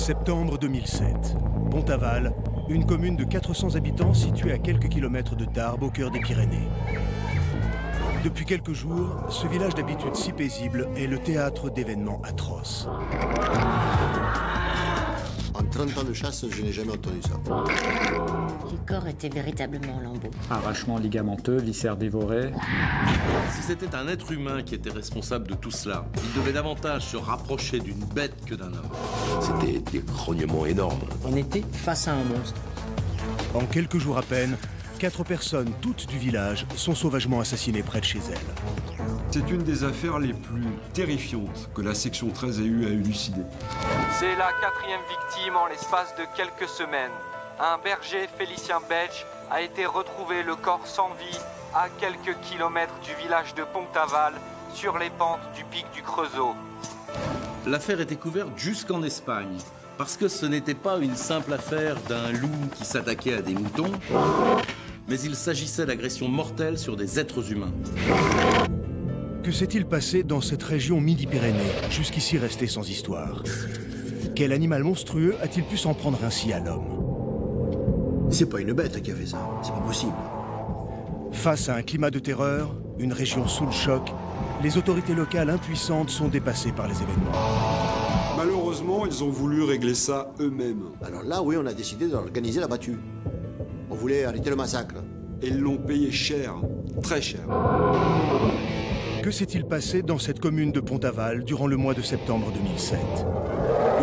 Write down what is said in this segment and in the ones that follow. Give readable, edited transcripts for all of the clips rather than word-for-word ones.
Septembre 2007. Pont-Aval, une commune de 400 habitants située à quelques kilomètres de Tarbes, au cœur des Pyrénées. Depuis quelques jours, ce village d'habitude si paisible est le théâtre d'événements atroces. En 30 ans de chasse, je n'ai jamais entendu ça. Les corps étaient véritablement en lambeaux. Arrachement ligamenteux, viscères dévorés. Si c'était un être humain qui était responsable de tout cela, il devait davantage se rapprocher d'une bête que d'un homme. C'était des grognements énormes. On était face à un monstre. En quelques jours à peine, 4 personnes, toutes du village, sont sauvagement assassinées près de chez elles. C'est une des affaires les plus terrifiantes que la section 13 ait eu à élucider. C'est la 4e victime en l'espace de quelques semaines. Un berger, Félicien Belge, a été retrouvé le corps sans vie à quelques kilomètres du village de Pont-Aval, sur les pentes du pic du Creusot. L'affaire était couverte jusqu'en Espagne, parce que ce n'était pas une simple affaire d'un loup qui s'attaquait à des moutons, mais il s'agissait d'agressions mortelles sur des êtres humains. Que s'est-il passé dans cette région Midi-Pyrénées, jusqu'ici restée sans histoire? Quel animal monstrueux a-t-il pu s'en prendre ainsi à l'homme? C'est pas une bête qui a fait ça, c'est pas possible. Face à un climat de terreur, une région sous le choc, les autorités locales impuissantes sont dépassées par les événements. Malheureusement, ils ont voulu régler ça eux-mêmes. Alors là, oui, on a décidé d'organiser la battue. On voulait arrêter le massacre. Et ils l'ont payé cher, très cher. Que s'est-il passé dans cette commune de Pont-Aval durant le mois de septembre 2007?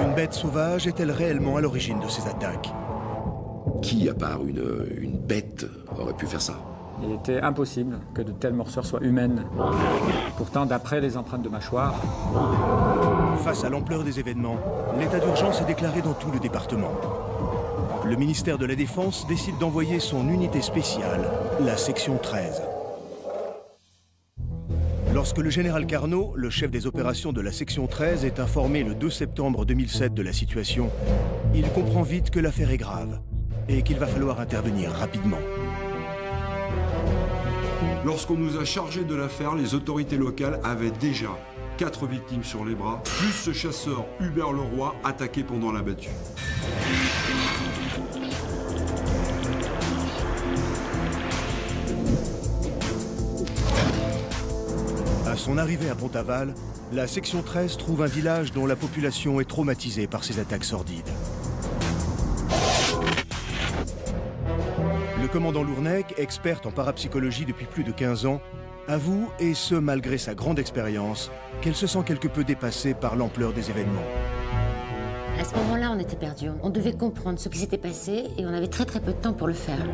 Une bête sauvage est-elle réellement à l'origine de ces attaques? Qui, à part une bête, aurait pu faire ça? Il était impossible que de telles morsures soient humaines. Pourtant, d'après les empreintes de mâchoire... Face à l'ampleur des événements, l'état d'urgence est déclaré dans tout le département. Le ministère de la Défense décide d'envoyer son unité spéciale, la section 13. Lorsque le général Carnot, le chef des opérations de la section 13, est informé le 2 septembre 2007 de la situation, il comprend vite que l'affaire est grave et qu'il va falloir intervenir rapidement. Lorsqu'on nous a chargé de l'affaire, les autorités locales avaient déjà 4 victimes sur les bras, plus ce chasseur Hubert Leroy attaqué pendant la battue. À son arrivée à Pont-Aval, la section 13 trouve un village dont la population est traumatisée par ces attaques sordides. Le commandant Lournec, expert en parapsychologie depuis plus de 15 ans, avoue, et ce malgré sa grande expérience, qu'elle se sent quelque peu dépassée par l'ampleur des événements. À ce moment-là, on était perdus. On devait comprendre ce qui s'était passé et on avait très peu de temps pour le faire.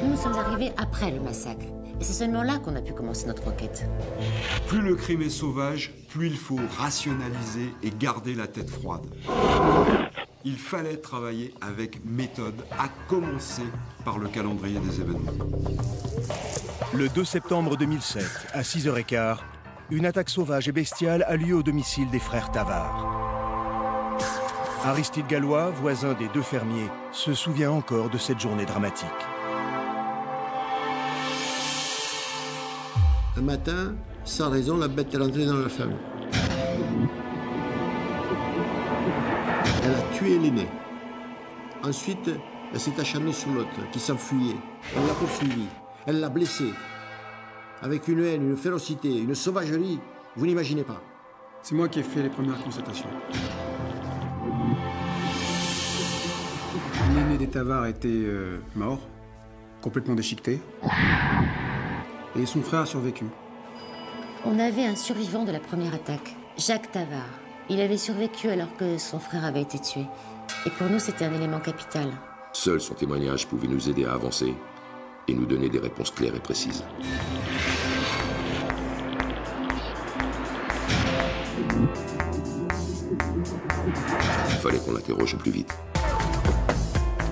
Nous sommes arrivés après le massacre. Et c'est seulement là qu'on a pu commencer notre enquête. Plus le crime est sauvage, plus il faut rationaliser et garder la tête froide. Il fallait travailler avec méthode, à commencer par le calendrier des événements. Le 2 septembre 2007, à 6h15, une attaque sauvage et bestiale a lieu au domicile des frères Tavard. Aristide Gallois, voisin des 2 fermiers, se souvient encore de cette journée dramatique. Un matin, sans raison, la bête est rentrée dans la famille. Elle a tué l'aîné. Ensuite, elle s'est acharnée sur l'autre, qui s'enfuyait. Elle l'a poursuivi. Elle l'a blessé. Avec une haine, une férocité, une sauvagerie, vous n'imaginez pas. C'est moi qui ai fait les premières constatations. L'aîné des Tavard était mort, complètement déchiqueté. Et son frère a survécu. On avait un survivant de la première attaque, Jacques Tavard. Il avait survécu alors que son frère avait été tué. Et pour nous, c'était un élément capital. Seul son témoignage pouvait nous aider à avancer et nous donner des réponses claires et précises. Il fallait qu'on l'interroge au plus vite.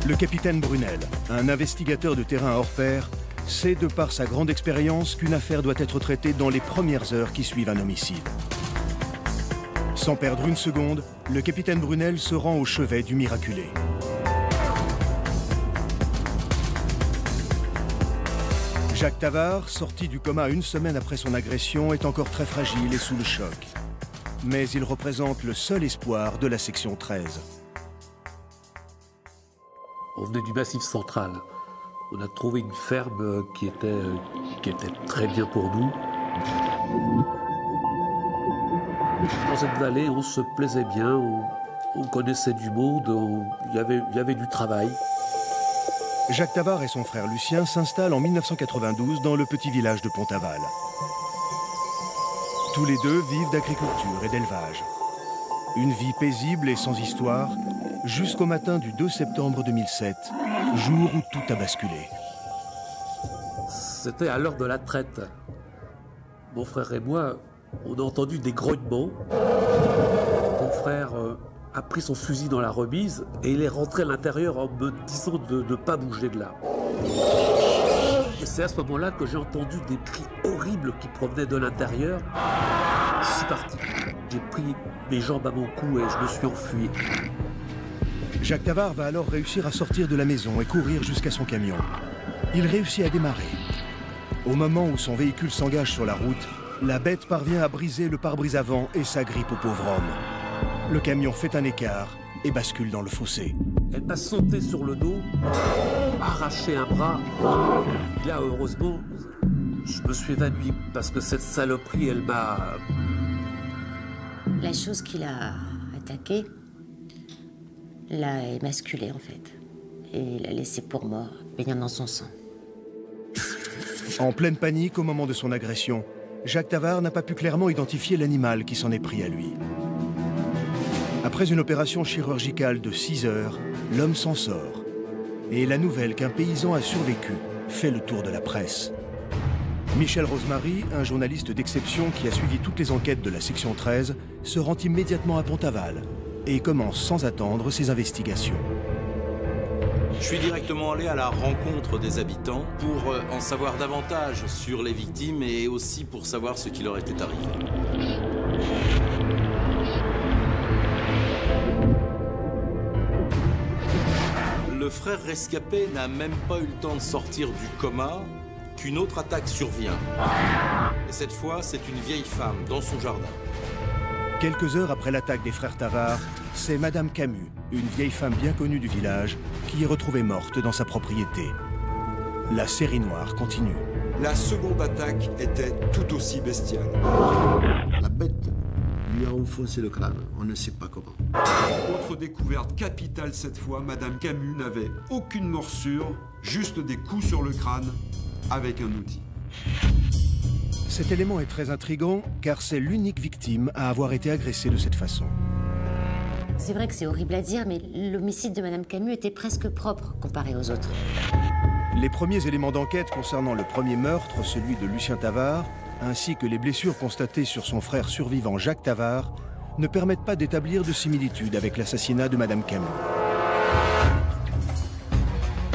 Le capitaine Brunel, un investigateur de terrain hors pair, sait de par sa grande expérience qu'une affaire doit être traitée dans les premières heures qui suivent un homicide. Sans perdre une seconde, le capitaine Brunel se rend au chevet du miraculé. Jacques Tavard, sorti du coma une semaine après son agression, est encore très fragile et sous le choc. Mais il représente le seul espoir de la section 13. On venait du Massif central. On a trouvé une ferme qui était très bien pour nous. Dans cette vallée, on se plaisait bien, on connaissait du monde, il y avait du travail. Jacques Tavard et son frère Lucien s'installent en 1992 dans le petit village de Pontaval. Tous les deux vivent d'agriculture et d'élevage. Une vie paisible et sans histoire, jusqu'au matin du 2 septembre 2007, jour où tout a basculé. C'était à l'heure de la traite. Mon frère et moi, on a entendu des grognements. Mon frère a pris son fusil dans la remise et il est rentré à l'intérieur en me disant de ne pas bouger de là. Et c'est à ce moment-là que j'ai entendu des cris horribles qui provenaient de l'intérieur. Je suis parti. J'ai pris mes jambes à mon cou et je me suis enfui. Jacques Tavard va alors réussir à sortir de la maison et courir jusqu'à son camion. Il réussit à démarrer. Au moment où son véhicule s'engage sur la route, la bête parvient à briser le pare-brise avant et s'agrippe au pauvre homme. Le camion fait un écart et bascule dans le fossé. Elle m'a sauté sur le dos, arraché un bras. Là, heureusement, je me suis évanoui parce que cette saloperie, elle m'a... La chose qui l'a attaqué l'a émasculé en fait. Et l'a laissé pour mort, baignant dans son sang. En pleine panique au moment de son agression, Jacques Tavard n'a pas pu clairement identifier l'animal qui s'en est pris à lui. Après une opération chirurgicale de 6 heures, l'homme s'en sort. Et la nouvelle qu'un paysan a survécu fait le tour de la presse. Michel Rosemary, un journaliste d'exception qui a suivi toutes les enquêtes de la section 13, se rend immédiatement à Pontaval et commence sans attendre ses investigations. Je suis directement allé à la rencontre des habitants pour en savoir davantage sur les victimes et aussi pour savoir ce qui leur était arrivé. Le frère rescapé n'a même pas eu le temps de sortir du coma qu'une autre attaque survient. Et cette fois, c'est une vieille femme dans son jardin. Quelques heures après l'attaque des frères Tavard, c'est Madame Camus, une vieille femme bien connue du village, qui est retrouvée morte dans sa propriété. La série noire continue. La seconde attaque était tout aussi bestiale. La bête lui a enfoncé le crâne, on ne sait pas comment. Autre découverte capitale cette fois, Madame Camus n'avait aucune morsure, juste des coups sur le crâne avec un outil. Cet élément est très intrigant car c'est l'unique victime à avoir été agressée de cette façon. C'est vrai que c'est horrible à dire, mais l'homicide de Madame Camus était presque propre comparé aux autres. Les premiers éléments d'enquête concernant le premier meurtre, celui de Lucien Tavard, ainsi que les blessures constatées sur son frère survivant Jacques Tavard, ne permettent pas d'établir de similitude avec l'assassinat de Madame Camus.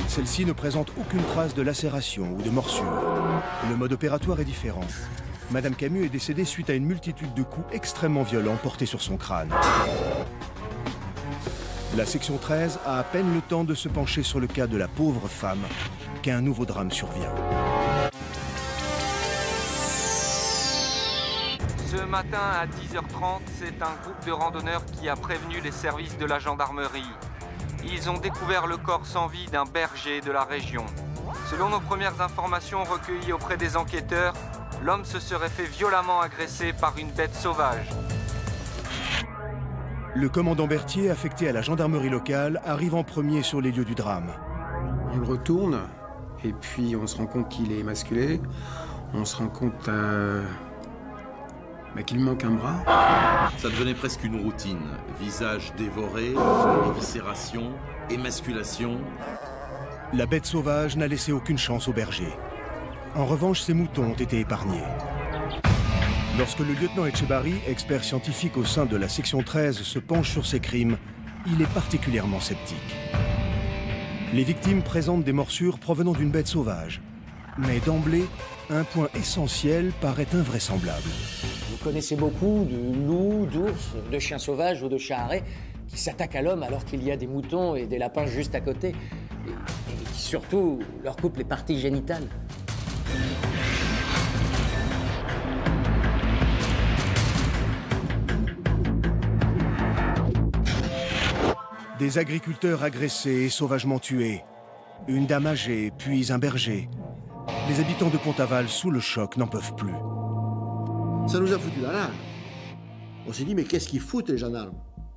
Celle-ci ne présente aucune trace de lacération ou de morsure. Le mode opératoire est différent. Madame Camus est décédée suite à une multitude de coups extrêmement violents portés sur son crâne. La section 13 a à peine le temps de se pencher sur le cas de la pauvre femme qu'un nouveau drame survient. Ce matin à 10h30, c'est un groupe de randonneurs qui a prévenu les services de la gendarmerie. Ils ont découvert le corps sans vie d'un berger de la région. Selon nos premières informations recueillies auprès des enquêteurs, l'homme se serait fait violemment agresser par une bête sauvage. Le commandant Berthier, affecté à la gendarmerie locale, arrive en premier sur les lieux du drame. On le retourne, et puis on se rend compte qu'il est émasculé. On se rend compte qu'il manque un bras. Ça devenait presque une routine. Visage dévoré, éviscération, émasculation. La bête sauvage n'a laissé aucune chance au berger. En revanche, ses moutons ont été épargnés. Lorsque le lieutenant Etchebarri, expert scientifique au sein de la section 13, se penche sur ces crimes, il est particulièrement sceptique. Les victimes présentent des morsures provenant d'une bête sauvage. Mais d'emblée, un point essentiel paraît invraisemblable. Vous connaissez beaucoup de loups, d'ours, de chiens sauvages ou de chats arrêts qui s'attaquent à l'homme alors qu'il y a des moutons et des lapins juste à côté. Et qui surtout leur coupent les parties génitales. Des agriculteurs agressés et sauvagement tués. Une dame âgée, puis un berger. Les habitants de Pont-Aval, sous le choc, n'en peuvent plus. Ça nous a foutu la rage. On s'est dit, mais qu'est-ce qu'ils foutent, les gendarmes?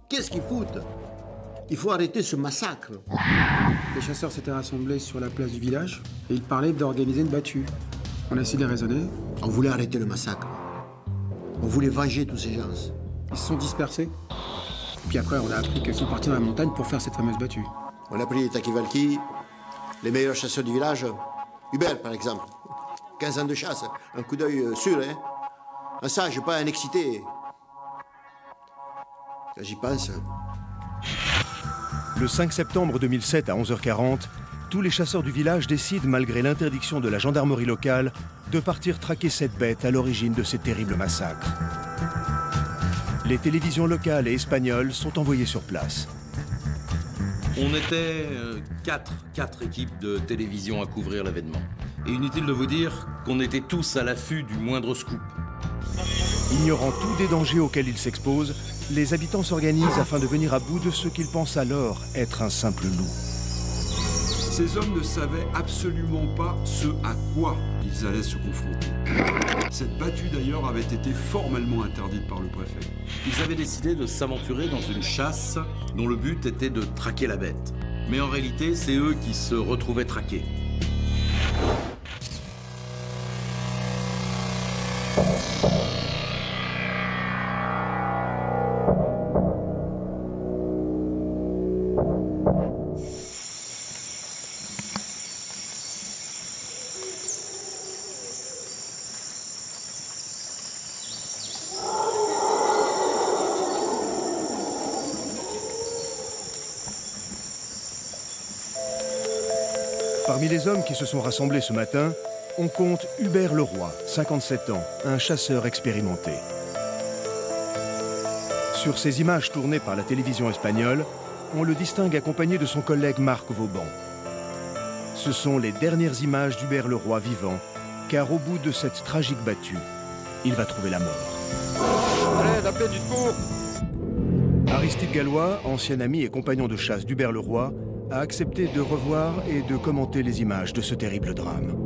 Qu'est-ce qu'ils foutent? Il faut arrêter ce massacre. Les chasseurs s'étaient rassemblés sur la place du village et ils parlaient d'organiser une battue. On a essayé de les raisonner. On voulait arrêter le massacre. On voulait venger tous ces gens. Ils se sont dispersés. Puis après, on a appris qu'ils sont partis dans la montagne pour faire cette fameuse battue. On a pris les Takivalki, les meilleurs chasseurs du village. Hubert, par exemple. 15 ans de chasse, un coup d'œil sûr, hein. Un sage, pas un excité. Quand j'y pense... Le 5 septembre 2007 à 11h40, tous les chasseurs du village décident, malgré l'interdiction de la gendarmerie locale, de partir traquer cette bête à l'origine de ces terribles massacres. Les télévisions locales et espagnoles sont envoyées sur place. On était quatre équipes de télévision à couvrir l'événement. Et inutile de vous dire qu'on était tous à l'affût du moindre scoop. Ignorant tous des dangers auxquels ils s'exposent, les habitants s'organisent afin de venir à bout de ce qu'ils pensent alors être un simple loup. Ces hommes ne savaient absolument pas ce à quoi ils allaient se confronter. Cette battue d'ailleurs avait été formellement interdite par le préfet. Ils avaient décidé de s'aventurer dans une chasse dont le but était de traquer la bête. Mais en réalité, c'est eux qui se retrouvaient traqués. Parmi les hommes qui se sont rassemblés ce matin, on compte Hubert Leroy, 57 ans, un chasseur expérimenté. Sur ces images tournées par la télévision espagnole, on le distingue accompagné de son collègue Marc Vauban. Ce sont les dernières images d'Hubert Leroy vivant, car au bout de cette tragique battue, il va trouver la mort. Allez, appelez du secours! Aristide Gallois, ancien ami et compagnon de chasse d'Hubert Leroy, a accepté de revoir et de commenter les images de ce terrible drame.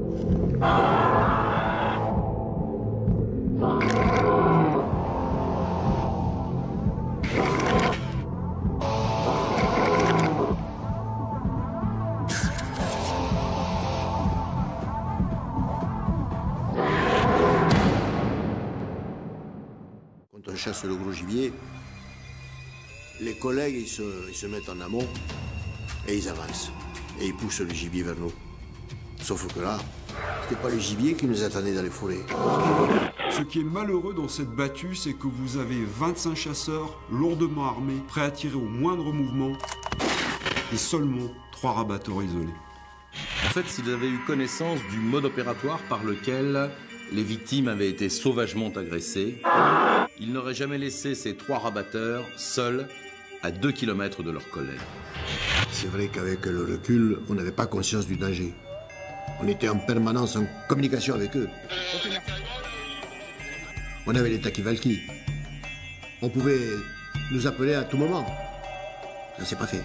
Quand on chasse le gros gibier, les collègues ils se mettent en amont et ils avancent. Et ils poussent le gibier vers nous. Sauf que là, c'était pas le gibier qui nous attendait dans les forêts. Ce qui est malheureux dans cette battue, c'est que vous avez 25 chasseurs lourdement armés, prêts à tirer au moindre mouvement, et seulement 3 rabatteurs isolés. En fait, s'ils avaient eu connaissance du mode opératoire par lequel les victimes avaient été sauvagement agressées, ils n'auraient jamais laissé ces 3 rabatteurs seuls à 2 km de leurs collègues. C'est vrai qu'avec le recul, on n'avait pas conscience du danger. On était en permanence en communication avec eux. On avait les Takivalki. On pouvait nous appeler à tout moment. Ça s'est pas fait.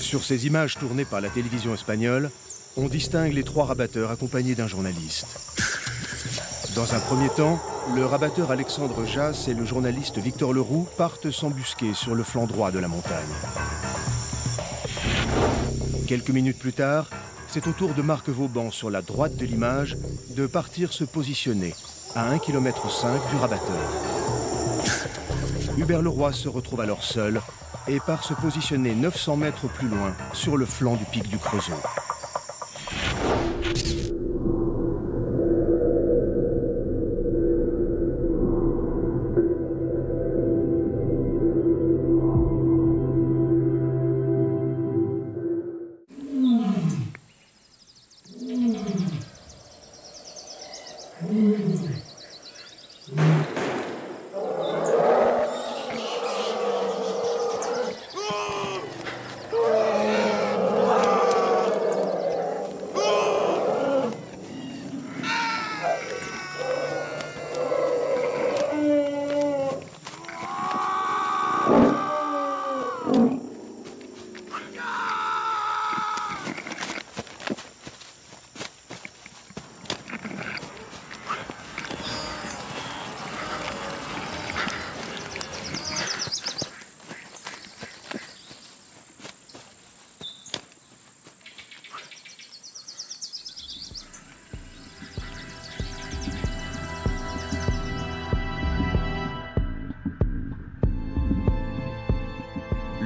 Sur ces images tournées par la télévision espagnole, on distingue les 3 rabatteurs accompagnés d'un journaliste. Dans un premier temps, le rabatteur Alexandre Jass et le journaliste Victor Leroux partent s'embusquer sur le flanc droit de la montagne. Quelques minutes plus tard, c'est au tour de Marc Vauban, sur la droite de l'image, de partir se positionner à 1,5 km du rabatteur. Hubert Leroy se retrouve alors seul et part se positionner 900 mètres plus loin sur le flanc du pic du Creusot.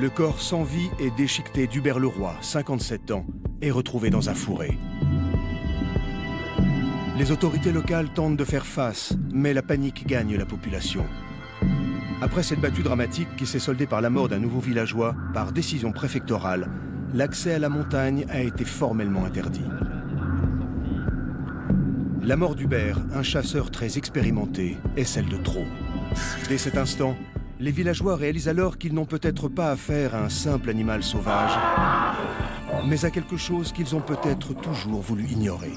Le corps sans vie et déchiqueté d'Hubert Leroy, 57 ans, est retrouvé dans un fourré. Les autorités locales tentent de faire face, mais la panique gagne la population. Après cette battue dramatique qui s'est soldée par la mort d'un nouveau villageois, par décision préfectorale, l'accès à la montagne a été formellement interdit. La mort d'Hubert, un chasseur très expérimenté, est celle de trop. Dès cet instant, les villageois réalisent alors qu'ils n'ont peut-être pas affaire à un simple animal sauvage, mais à quelque chose qu'ils ont peut-être toujours voulu ignorer.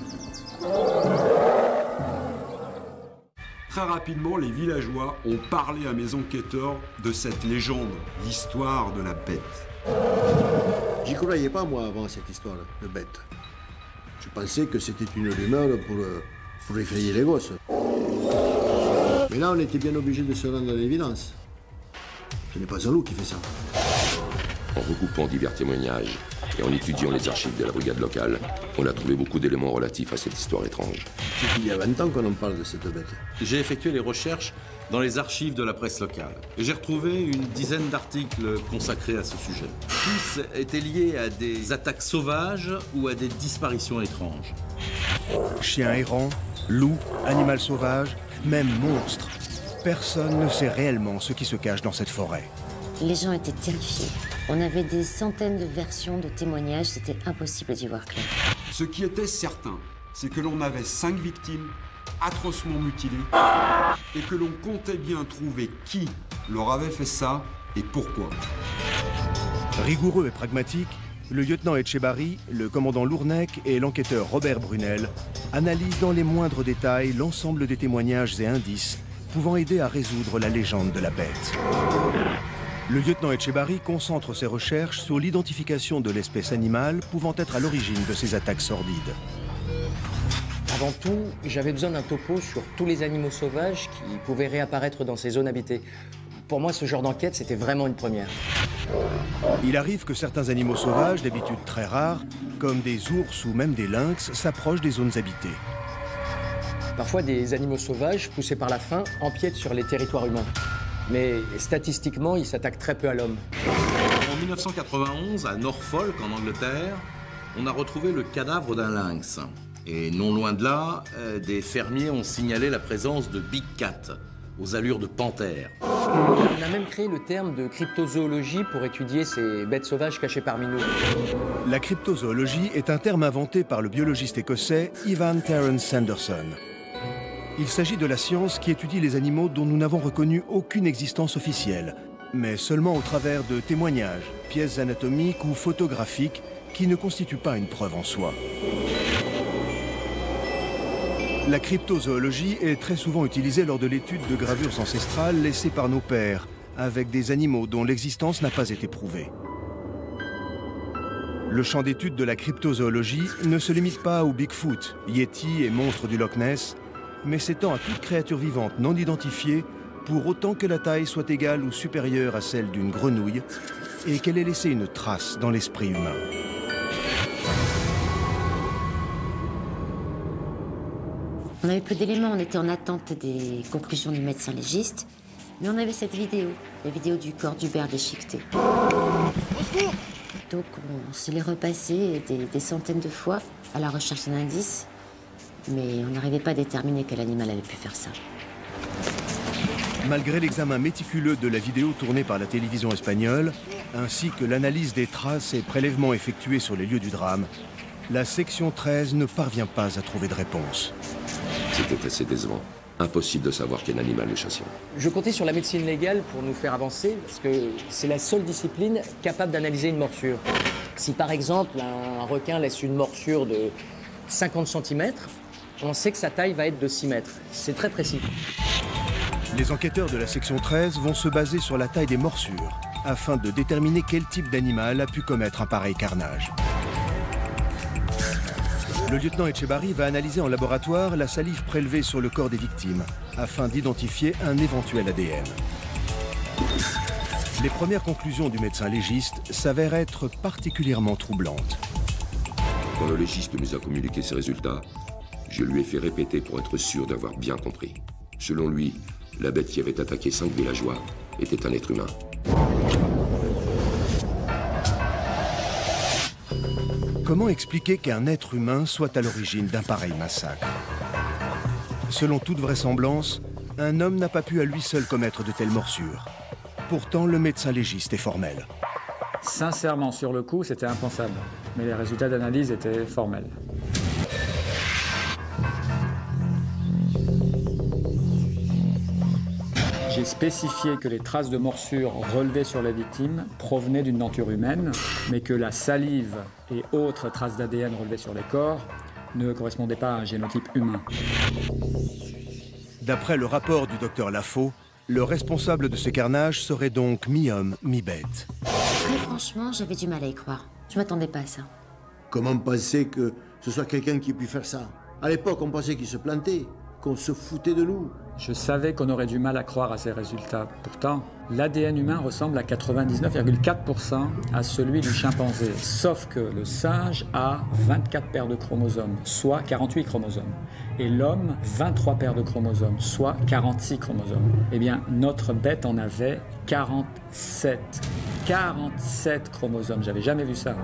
Très rapidement, les villageois ont parlé à mes enquêteurs de cette légende, l'histoire de la bête. J'y croyais pas, moi, avant cette histoire de bête. Je pensais que c'était une rumeur pour effrayer les gosses. Mais là, on était bien obligé de se rendre à l'évidence. Ce n'est pas un loup qui fait ça. En recoupant divers témoignages et en étudiant les archives de la brigade locale, on a trouvé beaucoup d'éléments relatifs à cette histoire étrange. C'est qu'il y a 20 ans qu'on en parle de cette bête. J'ai effectué les recherches dans les archives de la presse locale. Et j'ai retrouvé une dizaine d'articles consacrés à ce sujet. Tous étaient liés à des attaques sauvages ou à des disparitions étranges. Chiens errants, loups, animal sauvage, même monstres. Personne ne sait réellement ce qui se cache dans cette forêt. Les gens étaient terrifiés. On avait des centaines de versions de témoignages, c'était impossible d'y voir clair. Ce qui était certain, c'est que l'on avait 5 victimes atrocement mutilées et que l'on comptait bien trouver qui leur avait fait ça et pourquoi. Rigoureux et pragmatique, le lieutenant Etchebarri, le commandant Lournec et l'enquêteur Robert Brunel analysent dans les moindres détails l'ensemble des témoignages et indices pouvant aider à résoudre la légende de la bête. Le lieutenant Etchebarri concentre ses recherches sur l'identification de l'espèce animale pouvant être à l'origine de ces attaques sordides. Avant tout, j'avais besoin d'un topo sur tous les animaux sauvages qui pouvaient réapparaître dans ces zones habitées. Pour moi, ce genre d'enquête, c'était vraiment une première. Il arrive que certains animaux sauvages, d'habitude très rares, comme des ours ou même des lynx, s'approchent des zones habitées. Parfois, des animaux sauvages, poussés par la faim, empiètent sur les territoires humains. Mais statistiquement, ils s'attaquent très peu à l'homme. En 1991, à Norfolk, en Angleterre, on a retrouvé le cadavre d'un lynx. Et non loin de là, des fermiers ont signalé la présence de big cat, aux allures de panthère. On a même créé le terme de cryptozoologie pour étudier ces bêtes sauvages cachées parmi nous. La cryptozoologie est un terme inventé par le biologiste écossais Ivan Terence Sanderson. Il s'agit de la science qui étudie les animaux dont nous n'avons reconnu aucune existence officielle, mais seulement au travers de témoignages, pièces anatomiques ou photographiques qui ne constituent pas une preuve en soi. La cryptozoologie est très souvent utilisée lors de l'étude de gravures ancestrales laissées par nos pères, avec des animaux dont l'existence n'a pas été prouvée. Le champ d'étude de la cryptozoologie ne se limite pas aux Bigfoot, Yeti et monstres du Loch Ness, mais s'étend à toute créature vivante non identifiée pour autant que la taille soit égale ou supérieure à celle d'une grenouille et qu'elle ait laissé une trace dans l'esprit humain. On avait peu d'éléments, on était en attente des conclusions du médecin légiste, mais on avait cette vidéo, la vidéo du corps d'Hubert déchiqueté. Donc on se l'est repassé des centaines de fois à la recherche d'un indice, mais on n'arrivait pas à déterminer quel animal avait pu faire ça. Malgré l'examen méticuleux de la vidéo tournée par la télévision espagnole, ainsi que l'analyse des traces et prélèvements effectués sur les lieux du drame, la section 13 ne parvient pas à trouver de réponse. C'était assez décevant. Impossible de savoir quel animal nous chassions. Je comptais sur la médecine légale pour nous faire avancer, parce que c'est la seule discipline capable d'analyser une morsure. Si par exemple un requin laisse une morsure de 50 cm, on sait que sa taille va être de 6 mètres. C'est très précis. Les enquêteurs de la section 13 vont se baser sur la taille des morsures, afin de déterminer quel type d'animal a pu commettre un pareil carnage. Le lieutenant Etchebarri va analyser en laboratoire la salive prélevée sur le corps des victimes, afin d'identifier un éventuel ADN. Les premières conclusions du médecin légiste s'avèrent être particulièrement troublantes. Quand le légiste nous a communiqué ses résultats, je lui ai fait répéter pour être sûr d'avoir bien compris. Selon lui, la bête qui avait attaqué 5 villageois était un être humain. Comment expliquer qu'un être humain soit à l'origine d'un pareil massacre? Selon toute vraisemblance, un homme n'a pas pu à lui seul commettre de telles morsures. Pourtant, le médecin légiste est formel. Sincèrement, sur le coup, c'était impensable. Mais les résultats d'analyse étaient formels. J'ai spécifié que les traces de morsures relevées sur les victimes provenaient d'une denture humaine, mais que la salive et autres traces d'ADN relevées sur les corps ne correspondaient pas à un génotype humain. D'après le rapport du docteur Lafaux, le responsable de ce carnage serait donc mi-homme, mi-bête. Très franchement, j'avais du mal à y croire. Je m'attendais pas à ça. Comment penser que ce soit quelqu'un qui ait pu faire ça? À l'époque, on pensait qu'il se plantait, qu'on se foutait de nous. Je savais qu'on aurait du mal à croire à ces résultats. Pourtant, l'ADN humain ressemble à 99,4% à celui du chimpanzé. Sauf que le singe a 24 paires de chromosomes, soit 48 chromosomes. Et l'homme, 23 paires de chromosomes, soit 46 chromosomes. Eh bien, notre bête en avait 47. 47 chromosomes, j'avais jamais vu ça.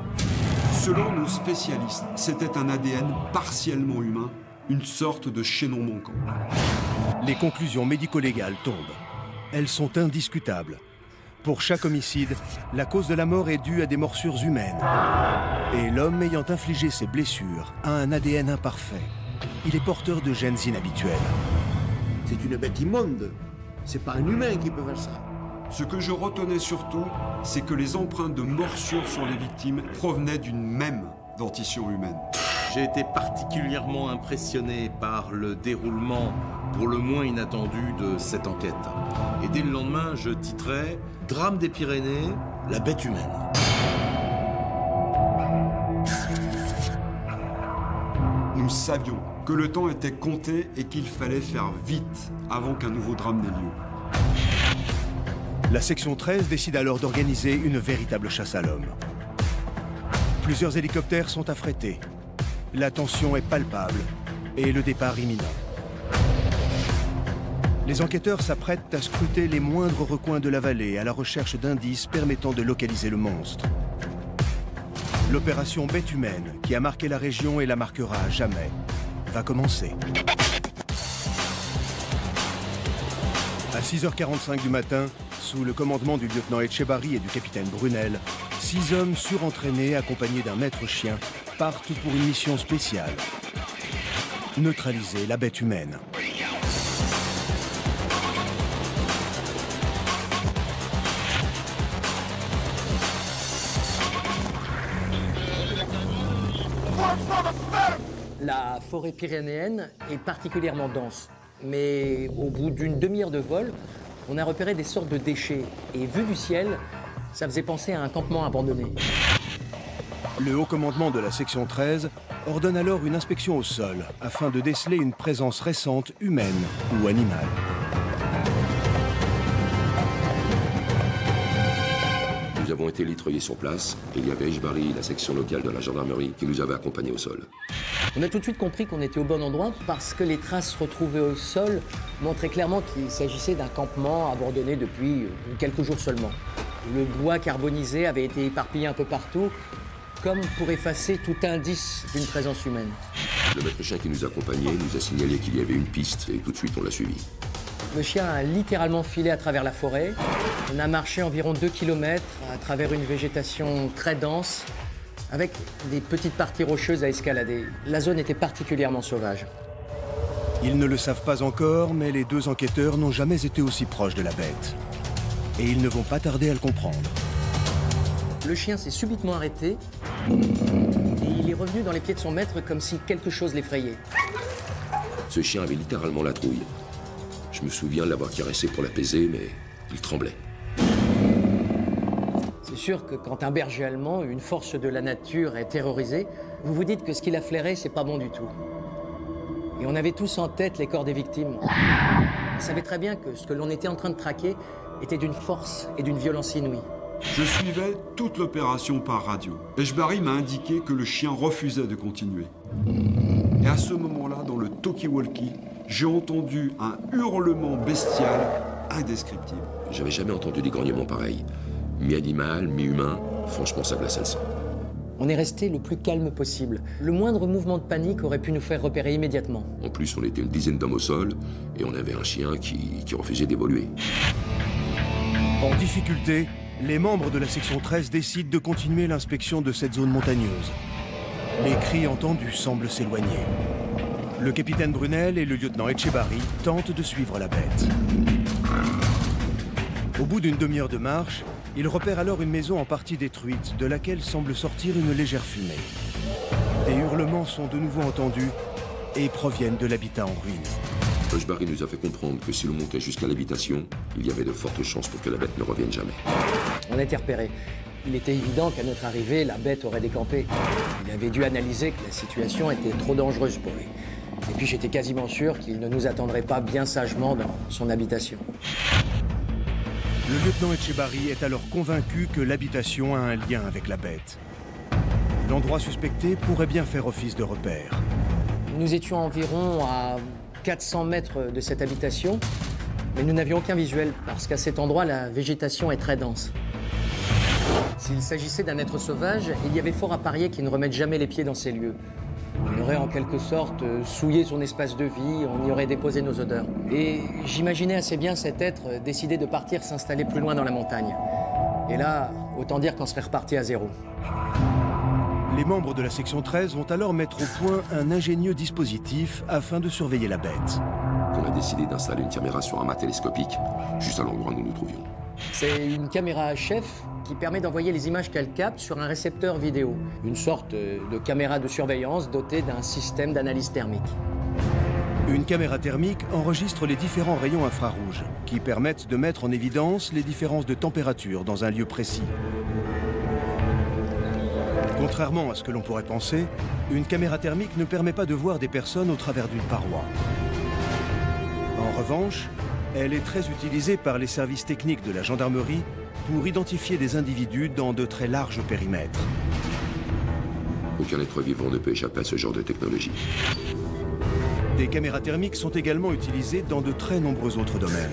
Selon nos spécialistes, c'était un ADN partiellement humain, une sorte de chaînon manquant. Les conclusions médico-légales tombent. Elles sont indiscutables. Pour chaque homicide, la cause de la mort est due à des morsures humaines. Et l'homme ayant infligé ces blessures a un ADN imparfait. Il est porteur de gènes inhabituels. C'est une bête immonde. C'est pas un humain qui peut faire ça. Ce que je retenais surtout, c'est que les empreintes de morsures sur les victimes provenaient d'une même dentition humaine. J'ai été particulièrement impressionné par le déroulement pour le moins inattendu de cette enquête. Et dès le lendemain, je titrais « Drame des Pyrénées, la bête humaine ». Nous savions que le temps était compté et qu'il fallait faire vite avant qu'un nouveau drame n'ait lieu. La section 13 décide alors d'organiser une véritable chasse à l'homme. Plusieurs hélicoptères sont affrétés. La tension est palpable et le départ imminent. Les enquêteurs s'apprêtent à scruter les moindres recoins de la vallée à la recherche d'indices permettant de localiser le monstre. L'opération Bête humaine, qui a marqué la région et la marquera à jamais, va commencer. À 6h45 du matin, sous le commandement du lieutenant Etchebarri et du capitaine Brunel, 6 hommes surentraînés accompagnés d'un maître chien partent pour une mission spéciale. Neutraliser la bête humaine. La forêt pyrénéenne est particulièrement dense. Mais au bout d'une demi-heure de vol, on a repéré des sortes de déchets. Et vu du ciel, ça faisait penser à un campement abandonné. Le haut commandement de la section 13 ordonne alors une inspection au sol afin de déceler une présence récente humaine ou animale. Nous avons été litreuillés sur place et il y avait Etchebarri, la section locale de la gendarmerie, qui nous avait accompagnés au sol. On a tout de suite compris qu'on était au bon endroit parce que les traces retrouvées au sol montraient clairement qu'il s'agissait d'un campement abandonné depuis quelques jours seulement. Le bois carbonisé avait été éparpillé un peu partout, comme pour effacer tout indice d'une présence humaine. Le maître chien qui nous accompagnait nous a signalé qu'il y avait une piste et tout de suite on l'a suivi. Le chien a littéralement filé à travers la forêt. On a marché environ 2 km à travers une végétation très dense, avec des petites parties rocheuses à escalader. La zone était particulièrement sauvage. Ils ne le savent pas encore, mais les deux enquêteurs n'ont jamais été aussi proches de la bête. Et ils ne vont pas tarder à le comprendre. Le chien s'est subitement arrêté et il est revenu dans les pieds de son maître comme si quelque chose l'effrayait. Ce chien avait littéralement la trouille. Je me souviens de l'avoir caressé pour l'apaiser, mais il tremblait. C'est sûr que quand un berger allemand, une force de la nature, est terrorisé, vous vous dites que ce qu'il a flairé, c'est pas bon du tout. Et on avait tous en tête les corps des victimes. On savait très bien que ce que l'on était en train de traquer était d'une force et d'une violence inouïe. Je suivais toute l'opération par radio. Etchebarri m'a indiqué que le chien refusait de continuer. Et à ce moment-là, dans le talkie-walkie, j'ai entendu un hurlement bestial indescriptible. J'avais jamais entendu des grognements pareils. Mi-animal, mi-humain, franchement ça glaçait le sang. On est resté le plus calme possible. Le moindre mouvement de panique aurait pu nous faire repérer immédiatement. En plus, on était une dizaine d'hommes au sol et on avait un chien qui refusait d'évoluer. En difficulté, les membres de la section 13 décident de continuer l'inspection de cette zone montagneuse. Les cris entendus semblent s'éloigner. Le capitaine Brunel et le lieutenant Etchebarri tentent de suivre la bête. Au bout d'une demi-heure de marche, ils repèrent alors une maison en partie détruite, de laquelle semble sortir une légère fumée. Des hurlements sont de nouveau entendus et proviennent de l'habitat en ruine. Etchebarri nous a fait comprendre que si l'on montait jusqu'à l'habitation, il y avait de fortes chances pour que la bête ne revienne jamais. On était repérés. Il était évident qu'à notre arrivée, la bête aurait décampé. Il avait dû analyser que la situation était trop dangereuse pour lui. Et puis j'étais quasiment sûr qu'il ne nous attendrait pas bien sagement dans son habitation. Le lieutenant Etchebarri est alors convaincu que l'habitation a un lien avec la bête. L'endroit suspecté pourrait bien faire office de repère. Nous étions environ à 400 mètres de cette habitation, mais nous n'avions aucun visuel parce qu'à cet endroit, la végétation est très dense. S'il s'agissait d'un être sauvage, il y avait fort à parier qu'il ne remette jamais les pieds dans ces lieux. On aurait en quelque sorte souillé son espace de vie, on y aurait déposé nos odeurs. Et j'imaginais assez bien cet être décider de partir s'installer plus loin dans la montagne. Et là, autant dire qu'on serait reparti à zéro. Les membres de la section 13 vont alors mettre au point un ingénieux dispositif afin de surveiller la bête. On a décidé d'installer une caméra sur un mât télescopique, juste à l'endroit où nous nous trouvions. C'est une caméra à chef qui permet d'envoyer les images qu'elle capte sur un récepteur vidéo. Une sorte de caméra de surveillance dotée d'un système d'analyse thermique. Une caméra thermique enregistre les différents rayons infrarouges qui permettent de mettre en évidence les différences de température dans un lieu précis. Contrairement à ce que l'on pourrait penser, une caméra thermique ne permet pas de voir des personnes au travers d'une paroi. En revanche, elle est très utilisée par les services techniques de la gendarmerie pour identifier des individus dans de très larges périmètres. Aucun être vivant ne peut échapper à ce genre de technologie. Des caméras thermiques sont également utilisées dans de très nombreux autres domaines.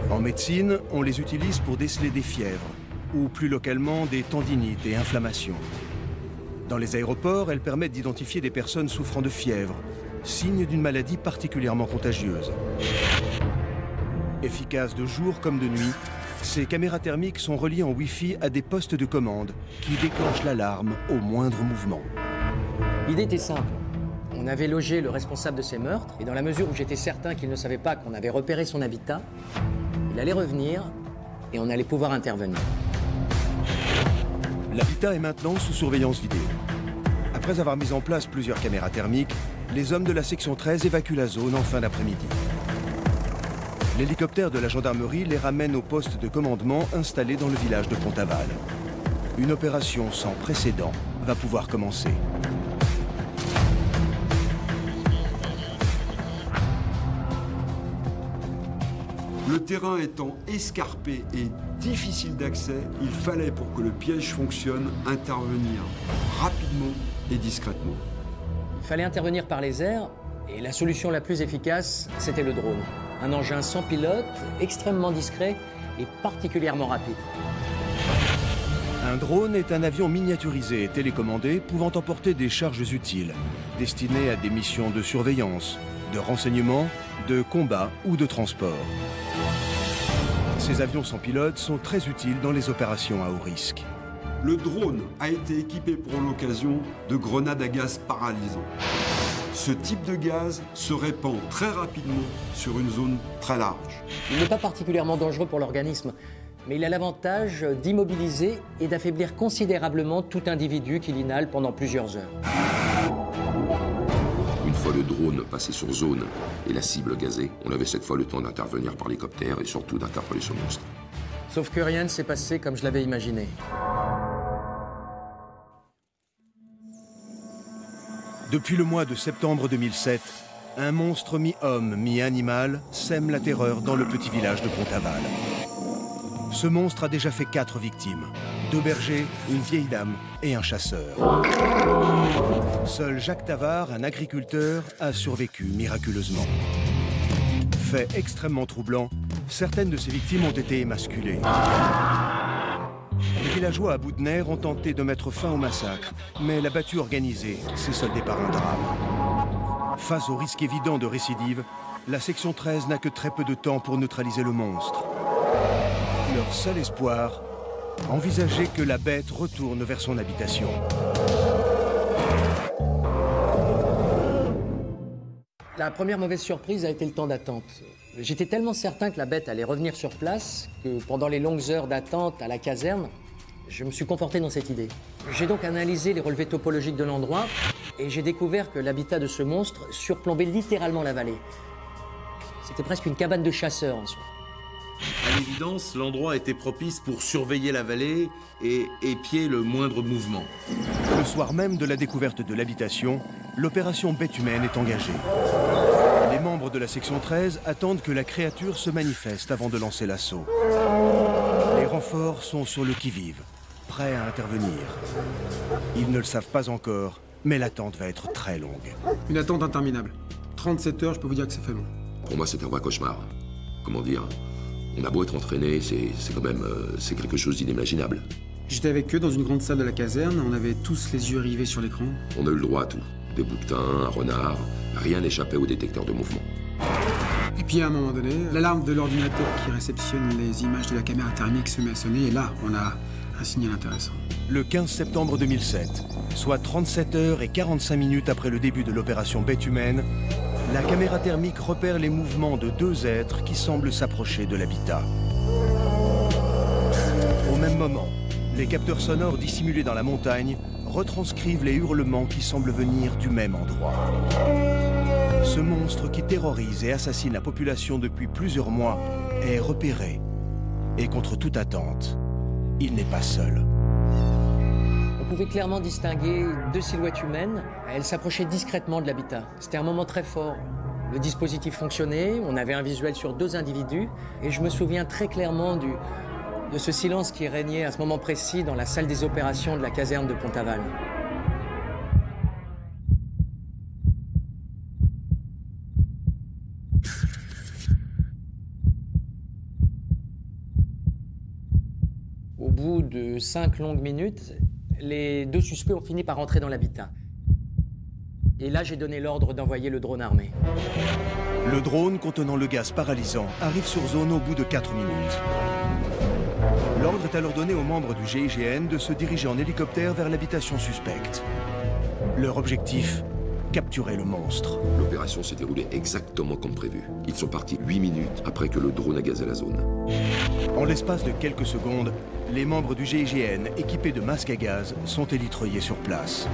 En médecine, on les utilise pour déceler des fièvres, ou plus localement des tendinites et inflammations. Dans les aéroports, elles permettent d'identifier des personnes souffrant de fièvre, signe d'une maladie particulièrement contagieuse. Efficaces de jour comme de nuit, ces caméras thermiques sont reliées en Wi-Fi à des postes de commande qui déclenchent l'alarme au moindre mouvement. L'idée était simple. On avait logé le responsable de ces meurtres, et dans la mesure où j'étais certain qu'il ne savait pas qu'on avait repéré son habitat, il allait revenir et on allait pouvoir intervenir. L'habitat est maintenant sous surveillance vidéo. Après avoir mis en place plusieurs caméras thermiques, les hommes de la section 13 évacuent la zone en fin d'après-midi. L'hélicoptère de la gendarmerie les ramène au poste de commandement installé dans le village de Pont-Aval. Une opération sans précédent va pouvoir commencer. Le terrain étant escarpé et difficile d'accès, il fallait, pour que le piège fonctionne, intervenir rapidement et discrètement. Il fallait intervenir par les airs, et la solution la plus efficace, c'était le drone. Un engin sans pilote, extrêmement discret et particulièrement rapide. Un drone est un avion miniaturisé et télécommandé pouvant emporter des charges utiles, destinées à des missions de surveillance, de renseignement, de combat ou de transport. Ces avions sans pilote sont très utiles dans les opérations à haut risque. Le drone a été équipé pour l'occasion de grenades à gaz paralysant. Ce type de gaz se répand très rapidement sur une zone très large. Il n'est pas particulièrement dangereux pour l'organisme, mais il a l'avantage d'immobiliser et d'affaiblir considérablement tout individu qui l'inhale pendant plusieurs heures. Une fois le drone passé sur zone et la cible gazée, on avait cette fois le temps d'intervenir par hélicoptère et surtout d'interpeller ce monstre. Sauf que rien ne s'est passé comme je l'avais imaginé. Depuis le mois de septembre 2007, un monstre mi-homme, mi-animal sème la terreur dans le petit village de Pont-Aval. Ce monstre a déjà fait 4 victimes. 2 bergers, une vieille dame et un chasseur. Seul Jacques Tavard, un agriculteur, a survécu miraculeusement. Fait extrêmement troublant, certaines de ses victimes ont été émasculées. Les villageois à bout de nerfs ont tenté de mettre fin au massacre, mais la battue organisée s'est soldée par un drame. Face au risque évident de récidive, la section 13 n'a que très peu de temps pour neutraliser le monstre. Leur seul espoir, envisager que la bête retourne vers son habitation. La première mauvaise surprise a été le temps d'attente. J'étais tellement certain que la bête allait revenir sur place que pendant les longues heures d'attente à la caserne, je me suis conforté dans cette idée. J'ai donc analysé les relevés topologiques de l'endroit et j'ai découvert que l'habitat de ce monstre surplombait littéralement la vallée. C'était presque une cabane de chasseurs en soi. À l'évidence, l'endroit était propice pour surveiller la vallée et épier le moindre mouvement. Le soir même de la découverte de l'habitation, l'opération Bête humaine est engagée. Les membres de la section 13 attendent que la créature se manifeste avant de lancer l'assaut. Les renforts sont sur le qui-vive, prêts à intervenir. Ils ne le savent pas encore, mais l'attente va être très longue. Une attente interminable. 37 heures, je peux vous dire que c'est fait long. Pour moi, c'est un vrai cauchemar. Comment dire? On a beau être entraîné, c'est quand même c'est quelque chose d'inimaginable. J'étais avec eux dans une grande salle de la caserne, on avait tous les yeux rivés sur l'écran. On a eu le droit à tout. Des bouquetins, un renard, rien n'échappait au détecteur de mouvement. Et puis à un moment donné, l'alarme de l'ordinateur qui réceptionne les images de la caméra thermique se met à sonner et là, on a un signal intéressant. Le 15 septembre 2007, soit 37 heures et 45 minutes après le début de l'opération Bête humaine, la caméra thermique repère les mouvements de deux êtres qui semblent s'approcher de l'habitat. Au même moment, les capteurs sonores dissimulés dans la montagne retranscrivent les hurlements qui semblent venir du même endroit. Ce monstre qui terrorise et assassine la population depuis plusieurs mois est repéré. Et contre toute attente, il n'est pas seul. On pouvait clairement distinguer deux silhouettes humaines. Elles s'approchaient discrètement de l'habitat. C'était un moment très fort. Le dispositif fonctionnait, on avait un visuel sur deux individus, et je me souviens très clairement de ce silence qui régnait à ce moment précis dans la salle des opérations de la caserne de Pont-Aval. Au bout de 5 longues minutes, les deux suspects ont fini par entrer dans l'habitat. Et là, j'ai donné l'ordre d'envoyer le drone armé. Le drone contenant le gaz paralysant arrive sur zone au bout de 4 minutes. L'ordre est alors donné aux membres du GIGN de se diriger en hélicoptère vers l'habitation suspecte. Leur objectif, capturer le monstre. L'opération s'est déroulée exactement comme prévu. Ils sont partis 8 minutes après que le drone a gazé la zone. En l'espace de quelques secondes, les membres du GIGN équipés de masques à gaz sont élitreillés sur place.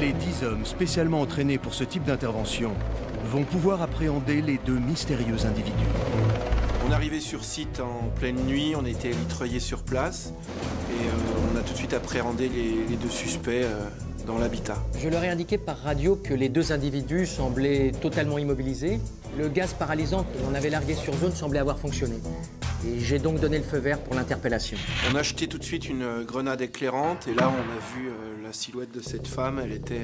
Les 10 hommes spécialement entraînés pour ce type d'intervention vont pouvoir appréhender les deux mystérieux individus. On est arrivé sur site en pleine nuit, on a été élitreillés sur place et on a tout de suite appréhendé les deux suspects dans l'habitat. Je leur ai indiqué par radio que les deux individus semblaient totalement immobilisés. Le gaz paralysant que l'on avait largué sur zone semblait avoir fonctionné. Et j'ai donc donné le feu vert pour l'interpellation. On a jeté tout de suite une grenade éclairante et là on a vu la silhouette de cette femme, elle était